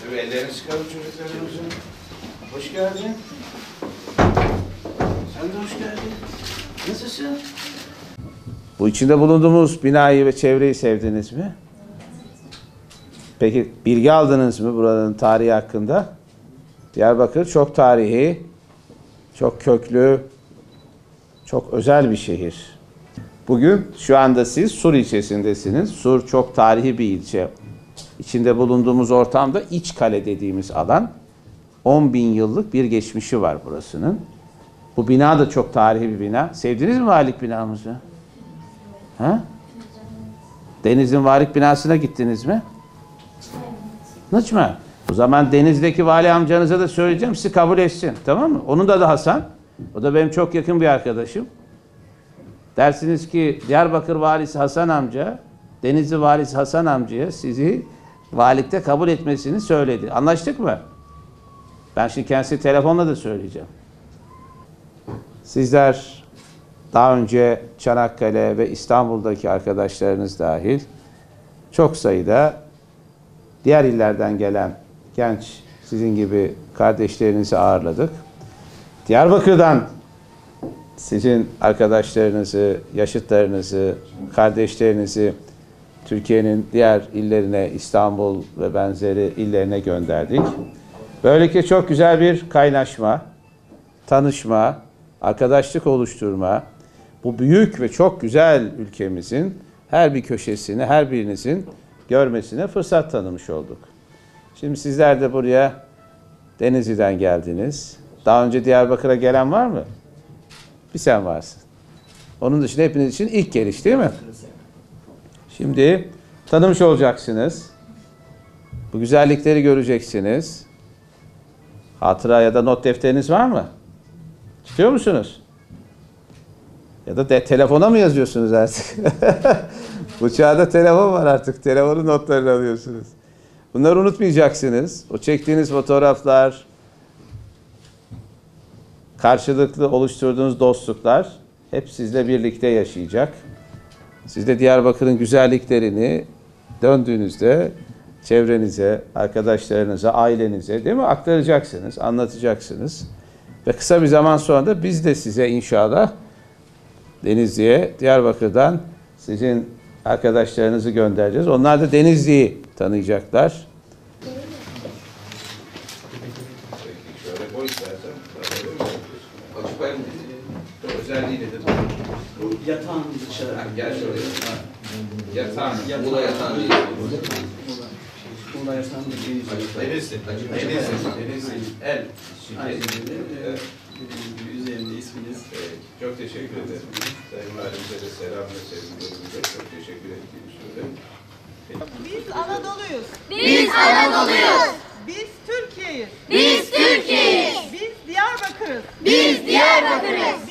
Şöyle ellerini sıkalım çocuklarımızın. Hoş geldin. Sen de hoş geldin. Nasılsın? Bu içinde bulunduğumuz binayı ve çevreyi sevdiniz mi? Peki bilgi aldınız mı buranın tarihi hakkında? Diyarbakır çok tarihi, çok köklü, çok özel bir şehir. Bugün şu anda siz Sur ilçesindesiniz. Sur çok tarihi bir ilçe. İçinde bulunduğumuz ortamda İçkale dediğimiz alan. 10.000 yıllık bir geçmişi var burasının. Bu bina da çok tarihi bir bina. Sevdiniz mi valilik binamızı? Ha? Deniz'in valilik binasına gittiniz mi? Hiç mi? O zaman Deniz'deki vali amcanıza da söyleyeceğim, sizi kabul etsin. Tamam mı? Onun da Hasan. O da benim çok yakın bir arkadaşım. Dersiniz ki Diyarbakır valisi Hasan amca, Denizli valisi Hasan amcaya sizi valilikte kabul etmesini söyledi. Anlaştık mı? Ben şimdi kendisi telefonla da söyleyeceğim. Sizler daha önce Çanakkale ve İstanbul'daki arkadaşlarınız dahil çok sayıda diğer illerden gelen genç sizin gibi kardeşlerinizi ağırladık. Diyarbakır'dan sizin arkadaşlarınızı, yaşıtlarınızı, kardeşlerinizi Türkiye'nin diğer illerine, İstanbul ve benzeri illerine gönderdik. Böylelikle çok güzel bir kaynaşma, tanışma, arkadaşlık oluşturma, bu büyük ve çok güzel ülkemizin her bir köşesini, her birinizin görmesine fırsat tanımış olduk. Şimdi sizler de buraya Denizli'den geldiniz. Daha önce Diyarbakır'a gelen var mı? Bir sen varsın. Onun dışında hepiniz için ilk geliş değil mi? Şimdi tanımış olacaksınız. Bu güzellikleri göreceksiniz. Hatıra ya da not defteriniz var mı? Tutuyor musunuz? Ya da telefona mı yazıyorsunuz artık? Bu çağda telefon var artık. Telefonun notlarını alıyorsunuz. Bunları unutmayacaksınız. O çektiğiniz fotoğraflar, karşılıklı oluşturduğunuz dostluklar hep sizle birlikte yaşayacak. Siz de Diyarbakır'ın güzelliklerini döndüğünüzde çevrenize, arkadaşlarınıza, ailenize değil mi aktaracaksınız, anlatacaksınız. Ve kısa bir zaman sonra da biz de size inşallah Denizli'ye, Diyarbakır'dan sizin arkadaşlarınızı göndereceğiz. Onlar da Denizli'yi tanıyacaklar. Şöyle koy istersen. Özelliği nedir? Bu yatağın dışarı. Gel şöyle. Yatağın. Muğla yatağın değil. Muğla yatağın değil. Denizli. El. Üzerinde isminiz. Çok teşekkür ederim. Sayın Valimize de selam ve sevgilerimize çok teşekkür ettiğimi söyleyeyim. Biz Anadolu'yuz. Biz Anadolu'yuz. Biz Türkiye'yiz. Biz Türkiye'yiz. Biz Diyarbakır'ız. Biz Diyarbakır'ız.